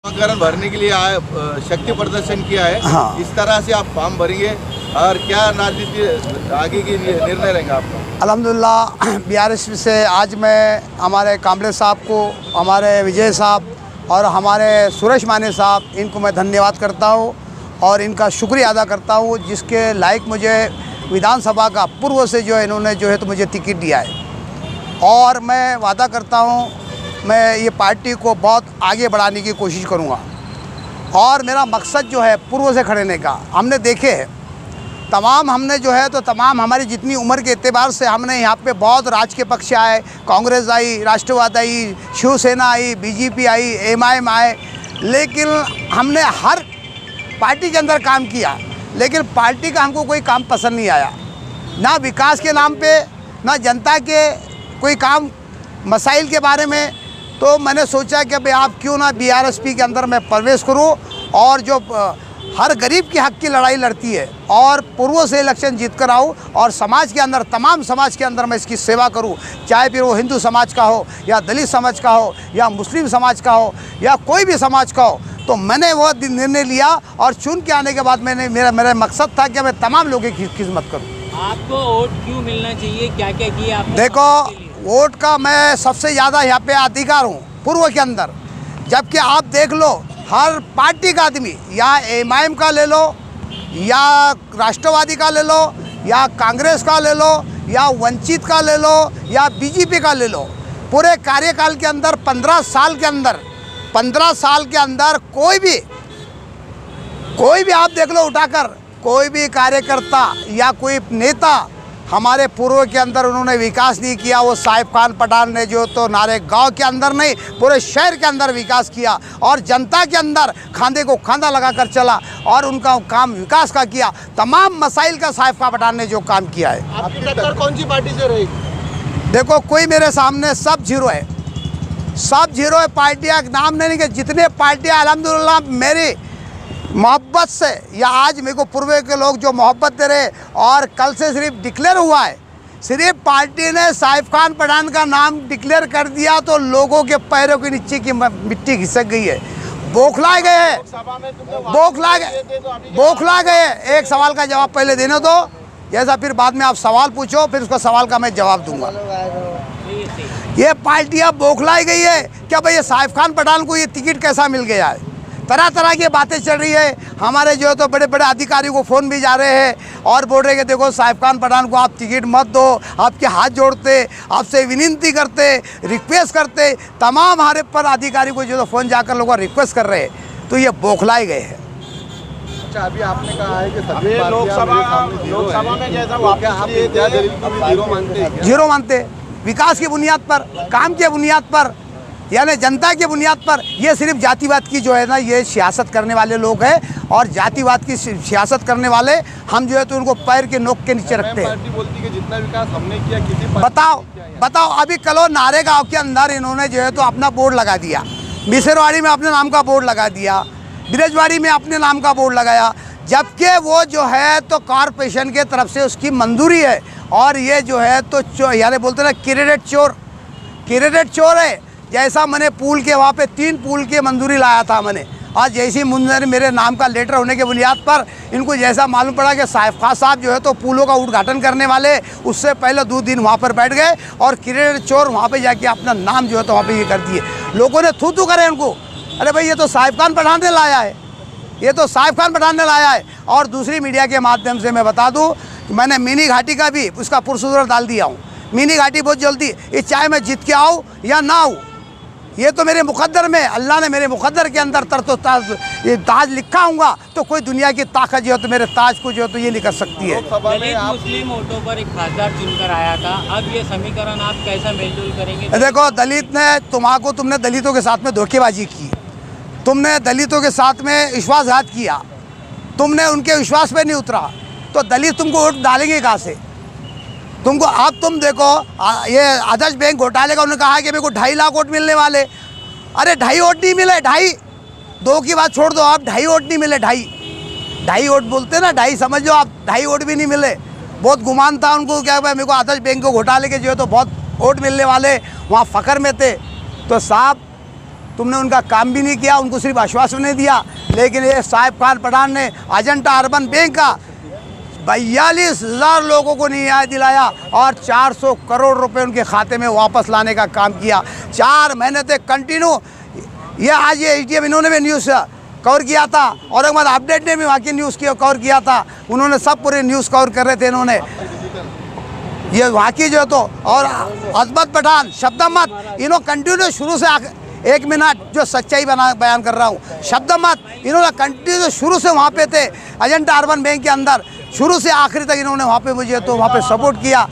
नामांकन भरने के लिए आए, शक्ति प्रदर्शन किया है। हाँ। इस तरह से आप फॉर्म भरेंगे और क्या राजनीति आगे की निर्णय रहेगा आपका? अल्हम्दुलिल्लाह बीआरएस से आज मैं हमारे कामले साहब को, हमारे विजय साहब और हमारे सुरेश माने साहब, इनको मैं धन्यवाद करता हूँ और इनका शुक्रिया अदा करता हूँ, जिसके लायक मुझे विधानसभा का पूर्व से जो है इन्होंने जो है तो मुझे टिकट दिया है। और मैं वादा करता हूँ मैं ये पार्टी को बहुत आगे बढ़ाने की कोशिश करूँगा और मेरा मकसद जो है पूर्व से खड़ेने का। हमने देखे है तमाम, हमने जो है तो तमाम हमारी जितनी उम्र के एतबार से हमने यहाँ पे बहुत राजकीय पक्ष आए, कांग्रेस आई, राष्ट्रवाद आई, शिवसेना आई, बीजेपी आई, एमआईएम आए, लेकिन हमने हर पार्टी के अंदर काम किया, लेकिन पार्टी का हमको कोई काम पसंद नहीं आया, ना विकास के नाम पे, ना जनता के कोई काम मसाइल के बारे में। तो मैंने सोचा कि भाई आप क्यों ना बीआरएसपी के अंदर मैं प्रवेश करूं और जो हर गरीब की हक की लड़ाई लड़ती है और पूर्व से इलेक्शन जीत कर आऊँ और समाज के अंदर, तमाम समाज के अंदर मैं इसकी सेवा करूं, चाहे फिर वो हिंदू समाज का हो या दलित समाज का हो या मुस्लिम समाज का हो या कोई भी समाज का हो। तो मैंने वो निर्णय लिया और चुन के आने के बाद मैंने मेरा मकसद था कि मैं तमाम लोगों की खिदमत करूँ। आपको वोट क्यों मिलना चाहिए, क्या क्या किया आपने? देखो, वोट का मैं सबसे ज़्यादा यहाँ पे अधिकार हूँ पूर्व के अंदर, जबकि आप देख लो हर पार्टी का आदमी, या एमआईएम का ले लो या राष्ट्रवादी का ले लो या कांग्रेस का ले लो या वंचित का ले लो या बीजेपी का ले लो, पूरे कार्यकाल के अंदर 15 साल के अंदर कोई भी आप देख लो उठाकर, कोई भी कार्यकर्ता या कोई नेता हमारे पूर्व के अंदर उन्होंने विकास नहीं किया। वो साहिब खान पठान ने जो तो नारे गांव के अंदर नहीं, पूरे शहर के अंदर विकास किया और जनता के अंदर खांधे को खांधा लगाकर चला और उनका काम विकास का किया। तमाम मसाइल का साहिब खान पठान ने जो काम किया है। आपकी टक्कर कौन सी पार्टी से रहेगी? देखो, कोई मेरे सामने सब जीरो है, सब जीरो है। पार्टियाँ नाम नहीं कि जितने पार्टियाँ अल्हम्दुलिल्लाह मेरी मोहब्बत से, या आज मेरे को पूर्व के लोग जो मोहब्बत दे रहे, और कल से सिर्फ डिक्लेयर हुआ है, सिर्फ पार्टी ने साहिब खान पठान का नाम डिक्लेयर कर दिया तो लोगों के पैरों के नीचे की मिट्टी खिसक गई है, बौखला गए, बौखला गए। एक सवाल का जवाब पहले देने दो, जैसा फिर बाद में आप सवाल पूछो, फिर उसका सवाल का मैं जवाब दूंगा। ये पार्टियाँ बौखलाई गई है क्या भाई, ये साहिब खान पठान को ये टिकट कैसा मिल गया है? तरह तरह की बातें चल रही है। हमारे जो है तो बड़े बड़े अधिकारियों को फ़ोन भी जा रहे हैं और बोल रहे कि देखो साहिब खान पठान को आप टिकट मत दो, आपके हाथ जोड़ते, आपसे विनती करते, रिक्वेस्ट करते, तमाम हमारे पर अधिकारी को जो तो फ़ोन जाकर लोग रिक्वेस्ट कर रहे हैं, तो ये बौखलाए गए हैं। अच्छा, अभी आपने कहा है कि सभी लोकसभा में जैसा आप जीरो मानते, विकास की बुनियाद पर, काम की बुनियाद पर, यानी जनता की बुनियाद पर। ये सिर्फ जातिवाद की जो है ना, ये सियासत करने वाले लोग हैं और जातिवाद की सियासत करने वाले हम जो है तो उनको पैर के नोक के नीचे रखते हैं। पार्टी बोलती है कि जितना विकास हमने किया किसी बताओ अभी कलो नारेगांव के अंदर इन्होंने जो है तो अपना बोर्ड लगा दिया, मिसरवाड़ी में अपने नाम का बोर्ड लगा दिया, ब्रिजवाड़ी में अपने नाम का बोर्ड लगाया, जबकि वो जो है तो कॉरपोरेशन के तरफ से उसकी मंजूरी है। और ये जो है तो यानी बोलते ना क्रेडिट चोर है। जैसा मैंने पुल के वहाँ पे 3 पुल की मंजूरी लाया था मैंने, आज जैसी मंजूरी मेरे नाम का लेटर होने के बुनियाद पर इनको जैसा मालूम पड़ा कि साहिब खान साहब जो है तो पुलों का उद्घाटन करने वाले, उससे पहले 2 दिन वहाँ पर बैठ गए और क्रेडिट चोर वहाँ पे जाके अपना नाम जो है तो वहाँ पे ये कर दिए। लोगों ने थू करे उनको, अरे भाई ये तो साहिब खान पठान ने लाया है, ये तो साहिब खान पठान ने लाया है। और दूसरी मीडिया के माध्यम से मैं बता दूँ, मैंने मिनी घाटी का भी उसका प्रोसीजर डाल दिया हूँ। मिनी घाटी बहुत जल्दी, ये चाहे मैं जीत के आऊँ या ना आऊँ, ये तो मेरे मुकद्दर में, अल्लाह ने मेरे मुकद्दर के अंदर ये ताज लिखा होगा, तो कोई दुनिया की ताकत जो है तो मेरे ताज को जो है तो ये नहीं कर सकती है। दलित मुस्लिम वोटों पर एक खासदार चुनकर आया था, अब ये समीकरण आप कैसा मेलजोल करेंगे? देखो, दलित ने तुमने दलितों के साथ में धोखेबाजी की, तुमने दलितों के साथ में विश्वासघात किया, तुमने उनके विश्वास पे नहीं उतरा, तो दलित तुमको वोट डालेंगे कहाँ से? तुमको अब तुम देखो, ये आदर्श बैंक घोटाले का उन्होंने कहा कि मेरे को 2.5 लाख वोट मिलने वाले। अरे 2.5 वोट नहीं मिले, 2.5 की बात छोड़ दो, आप 2.5 वोट नहीं मिले, 2.5 वोट बोलते ना, 2.5 समझ लो आप, 2.5 वोट भी नहीं मिले। बहुत गुमान था उनको क्या भाई मेरे को आदर्श बैंक को घोटाले के जो है तो बहुत वोट मिलने वाले, वहाँ फ़खर में थे। तो साहब तुमने उनका काम भी नहीं किया, उनको सिर्फ आश्वासन नहीं दिया। लेकिन ये साहिब खान पठान ने अजंता अर्बन बैंक का 42,000 लोगों को न्याय दिलाया और 400 करोड़ रुपए उनके खाते में वापस लाने का काम किया। 4 महीने तक कंटिन्यू। ये आज ये ATM इन्होंने भी न्यूज़ कवर किया था, औरंगाबाद अपडेट ने भी वहाँ की न्यूज़ कवर किया था। उन्होंने सब पूरे न्यूज़ कवर कर रहे थे इन्होंने, ये वहाँ की जो तो। और अजमत पठान, शब्द मत, इन्होंने कंटिन्यू शुरू से 1 मिनट जो सच्चाई बयान कर रहा हूँ, शब्द मत, इन्होंने कंटिन्यू शुरू से वहाँ पे थे अजंता अर्बन बैंक के अंदर, शुरू से आखिरी तक इन्होंने वहाँ पे मुझे तो वहाँ पे सपोर्ट किया।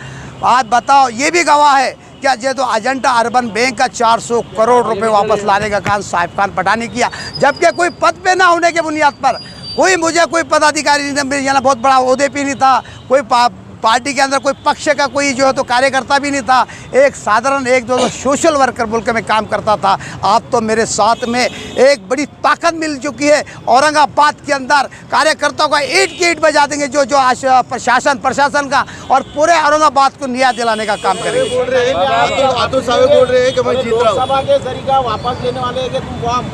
आज बताओ, ये भी गवाह है क्या जे तो अजंता अर्बन बैंक का 400 करोड़ रुपए वापस लाने का काम साहिब खान पठान ने किया, जबकि कोई पद पे ना होने के बुनियाद पर कोई पदाधिकारी नहीं, बहुत बड़ा ओहदे पे नहीं था, कोई पार्टी के अंदर कोई पक्ष का कोई जो है तो कार्यकर्ता भी नहीं था, एक साधारण एक जो सोशल वर्कर बोल के मैं काम करता था। आप तो मेरे साथ में एक बड़ी ताकत मिल चुकी है औरंगाबाद के अंदर, कार्यकर्ताओं का ईंट की ईंट बजा देंगे जो प्रशासन का, और पूरे औरंगाबाद को न्याय दिलाने का काम करेंगे। बोल रहे हैं अतुल सावे बोल रहे हैं कि मैं जीत रहा हूँ, सभा के जरिए वापस लेने वाले हैं कि तुम वाम?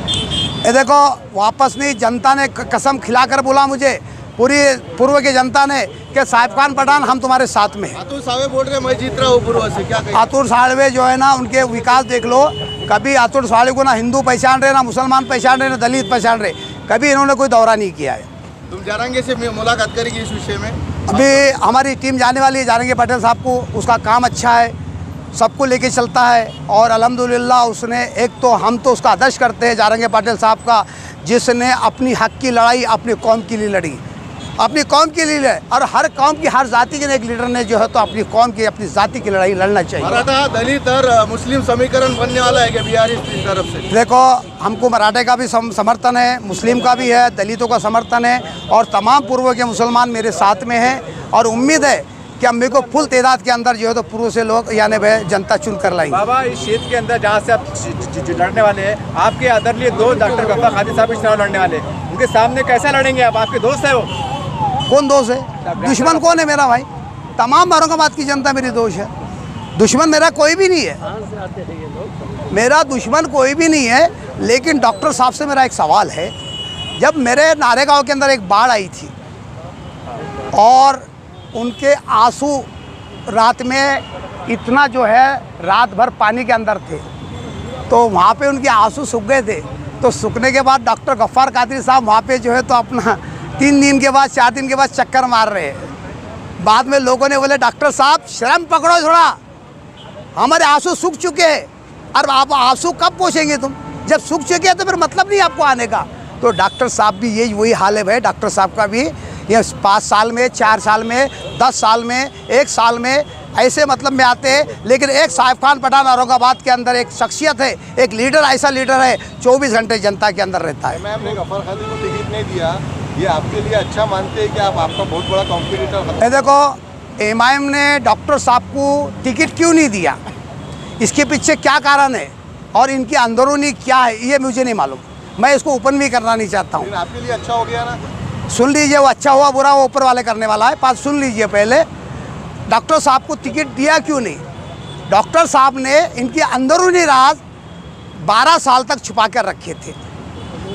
ये देखो, वापस नहीं, जनता ने कसम खिलाकर बोला मुझे, पूरी पूर्व की जनता ने, कि साहिब खान पठान हम तुम्हारे साथ में हैं। अतुल सावे बोल रहे हैं मैं जीत रहा हूँ पूर्व से, क्या कहें? अतुल सावे जो है ना, उनके विकास देख लो, कभी अतुल सावे को ना हिंदू पहचान रहे, ना मुसलमान पहचान रहे, ना दलित पहचान रहे, कभी इन्होंने कोई दौरा नहीं किया है। तुम जारंगे से मुलाकात करेंगे इस विषय में? अभी हमारी टीम जाने वाली है जारंगे पटेल साहब को, उसका काम अच्छा है, सबको लेके चलता है, और अल्हम्दुलिल्लाह उसने, एक तो हम तो उसका आदर्श करते हैं जारंगे पटेल साहब का, जिसने अपनी हक की लड़ाई अपनी कौम के लिए लड़ी, अपनी कौम के लिए, और हर कौम की हर जाति के एक लीडर ने जो है तो अपनी कौम की अपनी जाति की लड़ाई लड़ना चाहिए। मराठा दलित और मुस्लिम समीकरण बनने वाला है क्या बिहार की तरफ से? देखो, हमको मराठे का भी समर्थन है, मुस्लिम का भी है, दलितों का समर्थन है, और तमाम पूर्व के मुसलमान मेरे साथ में हैं, और उम्मीद है कि हम मेरे को फुल तादाद के अंदर जो है तो पूर्व से लोग यानी वह जनता चुन कर लाएंगे। बाबा, इस क्षेत्र के अंदर जहाँ से आप लड़ने वाले हैं, आपके आदरणीय दोस्त डॉक्टर गफ्फार कादिर साहब इस चुनाव लड़ने वाले, उनके सामने कैसा लड़ेंगे आप? आपके दोस्त है वो? कौन दोस्त है? दुश्मन कौन है मेरा भाई? तमाम औरंगाबाद की जनता मेरी दोस्त है, दुश्मन मेरा कोई भी नहीं है, मेरा दुश्मन कोई भी नहीं है। लेकिन डॉक्टर साहब से मेरा एक सवाल है, जब मेरे नारेगांव के अंदर एक बाढ़ आई थी और उनके आंसू रात में इतना जो है रात भर पानी के अंदर थे, तो वहाँ पे उनके आंसू सूख गए थे, तो सूखने के बाद डॉक्टर गफ्फार कादिर साहब वहाँ पे जो है तो अपना 3 दिन के बाद 4 दिन के बाद चक्कर मार रहे हैं। बाद में लोगों ने बोले डॉक्टर साहब शर्म पकड़ो थोड़ा, हमारे आंसू सूख चुके हैं, और आप आंसू कब पोंछेंगे तुम? जब सूख चुके हैं तो फिर मतलब नहीं आपको आने का। तो डॉक्टर साहब भी यही वही हाल है भाई, डॉक्टर साहब का भी ये 5 साल में, 4 साल में, 10 साल में, 1 साल में ऐसे मतलब में आते हैं। लेकिन एक साहिब खान पठान औरंगाबाद के अंदर एक शख्सियत है, एक लीडर, ऐसा लीडर है 24 घंटे जनता के अंदर रहता है। मैम ने गफ्फार कादिर को टिकट नहीं दिया, ये आपके लिए अच्छा मानते हैं कि आपका बहुत बड़ा कॉम्पिटिटर? देखो, MIM ने डॉक्टर साहब को टिकट क्यों नहीं दिया, इसके पीछे क्या कारण है और इनकी अंदरूनी क्या है, ये मुझे नहीं मालूम, मैं इसको ओपन भी करना नहीं चाहता हूँ। आपके लिए अच्छा हो गया ना? सुन लीजिए, वो अच्छा हुआ बुरा वो ऊपर वाले करने वाला है, बात सुन लीजिए पहले। डॉक्टर साहब को टिकट दिया क्यों नहीं? डॉक्टर साहब ने इनकी अंदरूनी राज 12 साल तक छुपा कर रखे थे,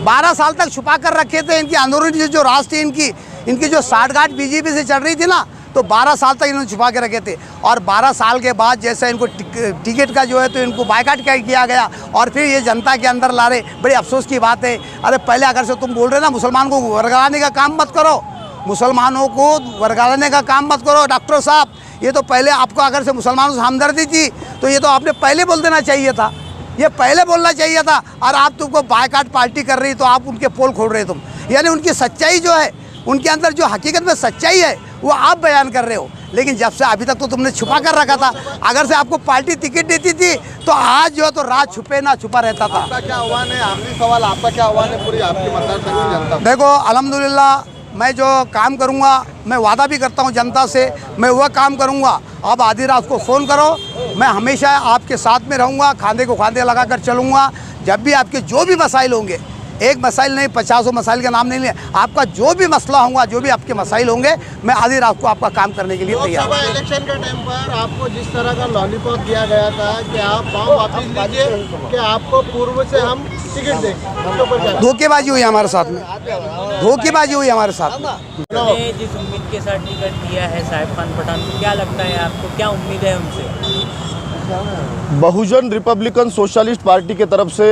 12 साल तक छुपा कर रखे थे। इनकी अंदरूनी जो राज थी, इनकी जो साठगांठ बीजेपी से चल रही थी ना, तो 12 साल तक इन्होंने छुपा के रखे थे। और 12 साल के बाद जैसे इनको टिकट का जो है तो इनको बायकाट किया गया, और फिर ये जनता के अंदर ला रहे, बड़ी अफसोस की बात है। अरे पहले अगर से तुम बोल रहे ना मुसलमान को वर्गलाने का काम मत करो, मुसलमानों को वर्गलाने का काम मत करो डॉक्टर साहब, ये तो पहले आपको अगर से मुसलमानों से हमदर्दी थी तो ये तो आपने पहले बोल देना चाहिए था, ये पहले बोलना चाहिए था। और आप तुमको बायकाट पार्टी कर रही तो आप उनके पोल खोल रहे तुम, यानी उनकी सच्चाई जो है, उनके अंदर जो हकीकत में सच्चाई है वो आप बयान कर रहे हो। लेकिन जब से अभी तक तो तुमने छुपा कर रखा था, अगर से आपको पार्टी टिकट देती थी तो आज जो है तो राज छुपे ना छुपा रहता था। आपका क्या आह्वान है? आखिरी सवाल, आपका क्या आह्वान है पूरी आपकी मतदार की जनता? देखो, अल्हम्दुलिल्लाह मैं जो काम करूँगा, मैं वादा भी करता हूँ जनता से, मैं वह काम करूँगा। आप आधी रात को फ़ोन करो, मैं हमेशा आपके साथ में रहूँगा, खांधे को खांधे लगा कर चलूँगा। जब भी आपके जो भी मसाइल होंगे, एक मसाइल नहीं 50 मसाइल का नाम नहीं लिया। आपका जो भी मसला होगा, जो भी आपके मसाइल होंगे, मैं आधी रात को आपका काम करने के लिए तैयार लोकसभा इलेक्शन के टाइम पर आपको जिस तरह का लॉलीपॉप दिया गया था कि आप फॉर्म वापस लीजिए कि आपको पूर्व से हम टिकट देंगे, उसके ऊपर क्या? धोखेबाजी हुई हमारे साथ में, धोखेबाजी हुई हमारे साथ में। उन्होंने जिस उम्मीद के साथ टिकट दिया है साहिब खान पठान को, क्या लगता है आपको, क्या उम्मीद है उनसे? बहुजन रिपब्लिकन सोशलिस्ट पार्टी के तरफ से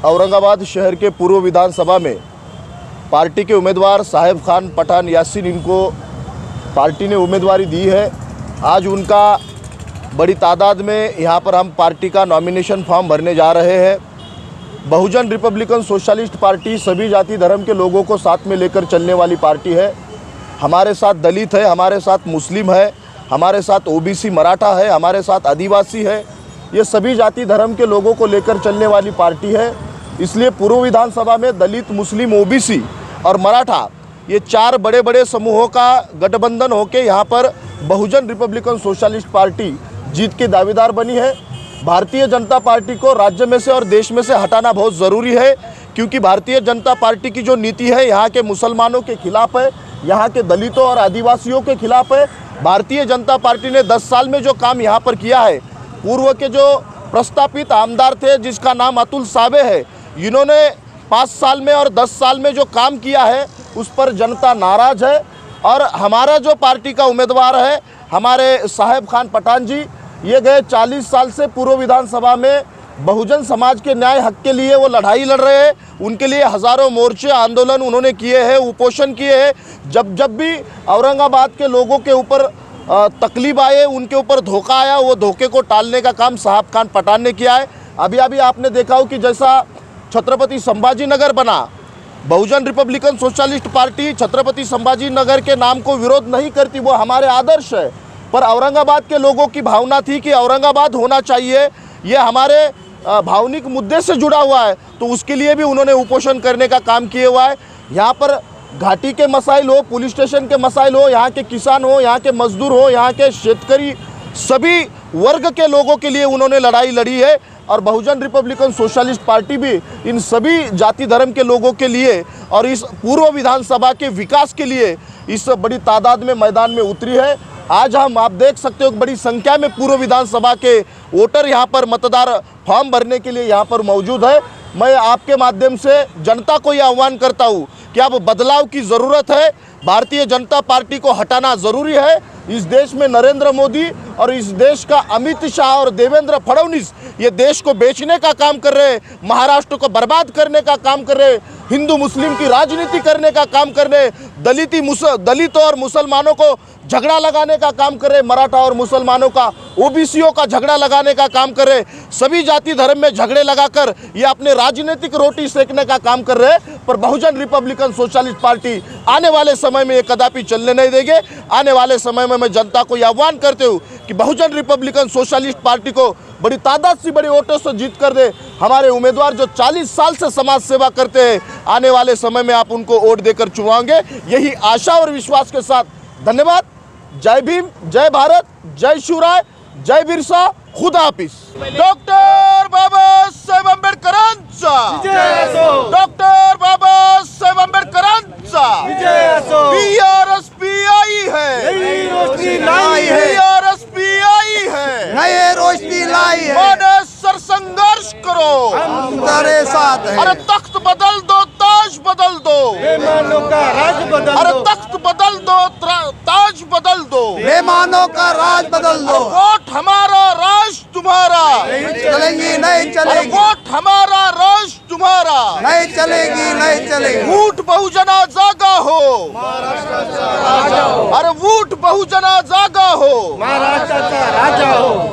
औरंगाबाद शहर के पूर्व विधानसभा में पार्टी के उम्मीदवार साहिब खान पठान यासीन, इनको पार्टी ने उम्मीदवारी दी है। आज उनका बड़ी तादाद में यहाँ पर हम पार्टी का नॉमिनेशन फॉर्म भरने जा रहे हैं। बहुजन रिपब्लिकन सोशलिस्ट पार्टी सभी जाति धर्म के लोगों को साथ में लेकर चलने वाली पार्टी है। हमारे साथ दलित है, हमारे साथ मुस्लिम है, हमारे साथ ओबीसी मराठा है, हमारे साथ आदिवासी है। ये सभी जाति धर्म के लोगों को लेकर चलने वाली पार्टी है। इसलिए पूर्व विधानसभा में दलित, मुस्लिम, ओबीसी और मराठा, ये 4 बड़े बड़े समूहों का गठबंधन होकर यहाँ पर बहुजन रिपब्लिकन सोशलिस्ट पार्टी जीत के दावेदार बनी है। भारतीय जनता पार्टी को राज्य में से और देश में से हटाना बहुत ज़रूरी है, क्योंकि भारतीय जनता पार्टी की जो नीति है यहाँ के मुसलमानों के खिलाफ है, यहाँ के दलितों और आदिवासियों के खिलाफ है। भारतीय जनता पार्टी ने 10 साल में जो काम यहाँ पर किया है, पूर्व के जो प्रस्तापित आमदार थे जिसका नाम अतुल सावे है, इन्होंने 5 साल में और 10 साल में जो काम किया है उस पर जनता नाराज है। और हमारा जो पार्टी का उम्मीदवार है हमारे साहिब खान पठान जी, ये गए 40 साल से पूर्व विधानसभा में बहुजन समाज के न्याय हक के लिए वो लड़ाई लड़ रहे हैं। उनके लिए हज़ारों मोर्चे आंदोलन उन्होंने किए हैं, उपोषण किए हैं। जब भी औरंगाबाद के लोगों के ऊपर तकलीफ आए, उनके ऊपर धोखा आया, वो धोखे को टालने का काम साहिब खान पठान ने किया है। अभी आपने देखा हो कि जैसा छत्रपति संभाजी नगर बना, Bahujan Republican Socialist Party Chhatrapati Sambhaji Nagar के नाम को विरोध नहीं करती, वो हमारे आदर्श है। पर औरंगाबाद के लोगों की भावना थी कि औरंगाबाद होना चाहिए, ये हमारे भावनिक मुद्दे से जुड़ा हुआ है, तो उसके लिए भी उन्होंने उपोषण करने का काम किया हुआ है। यहाँ पर घाटी के मसाइल हो, पुलिस स्टेशन के मसाइल हो, यहाँ के किसान हो, यहाँ के मजदूर हो, यहाँ के शेतकरी, सभी वर्ग के लोगों के लिए उन्होंने लड़ाई लड़ी है। और बहुजन रिपब्लिकन सोशलिस्ट पार्टी भी इन सभी जाति धर्म के लोगों के लिए और इस पूर्व विधानसभा के विकास के लिए इस बड़ी तादाद में मैदान में उतरी है। आज आप देख सकते हो बड़ी संख्या में पूर्व विधानसभा के वोटर यहाँ पर मतदार फॉर्म भरने के लिए यहाँ पर मौजूद है। मैं आपके माध्यम से जनता को यह आह्वान करता हूँ कि अब बदलाव की ज़रूरत है, भारतीय जनता पार्टी को हटाना ज़रूरी है। इस देश में नरेंद्र मोदी और इस देश का अमित शाह और देवेंद्र फडणवीस ये देश को बेचने का काम कर रहे हैं, महाराष्ट्र को बर्बाद करने का काम कर रहे हैं, हिंदू मुस्लिम की राजनीति करने का काम कर रहे हैं, दलितों और मुसलमानों को झगड़ा लगाने का काम कर रहे, मराठा और मुसलमानों का, ओबीसीओं का झगड़ा लगाने का काम कर रहे, सभी जाति धर्म में झगड़े लगाकर ये अपने राजनीतिक रोटी सेकने का काम कर रहे। पर बहुजन रिपब्लिकन सोशलिस्ट पार्टी आने वाले समय में ये कदापि चलने नहीं देंगे। आने वाले समय में मैं जनता को यह आह्वान करते हूँ कि बहुजन रिपब्लिकन सोशलिस्ट पार्टी को बड़ी तादाद से बड़ी वोटों से जीत कर दे। हमारे उम्मीदवार जो 40 साल से समाज सेवा करते हैं, आने वाले समय में आप उनको वोट देकर चुनाओगे, यही आशा और विश्वास के साथ धन्यवाद। जय भीम, जय भारत, जय शिवराय, जय बिरसा, खुदा हाफिज। डॉक्टर बाबासाहेब आंबेडकरांचा, डॉक्टर बाबासाहेब आंबेडकरांचा बीआरएसपी आई है, बीआरएसपी आई है, नए रोशनी लाई है, माने सर संघर्ष करो, हम तेरे साथ हैं। अरे तख्त बदल दो, ताज बदल दो, बेईमानों का राज बदल अरे दो, तख्त बदल दो, ताज बदल दो, बेईमानों का राज बदल दो। वोट हमारा, राज तुम्हारा, चलेंगी नहीं अरे चलेगी, वोट हमारा, राज तुम्हारा, नहीं चलेगी नहीं चलेगी। वोट बहुजना जागा हो, अरे वोट बहुजना जागा हो, महाराष्ट्राचा राजा हो,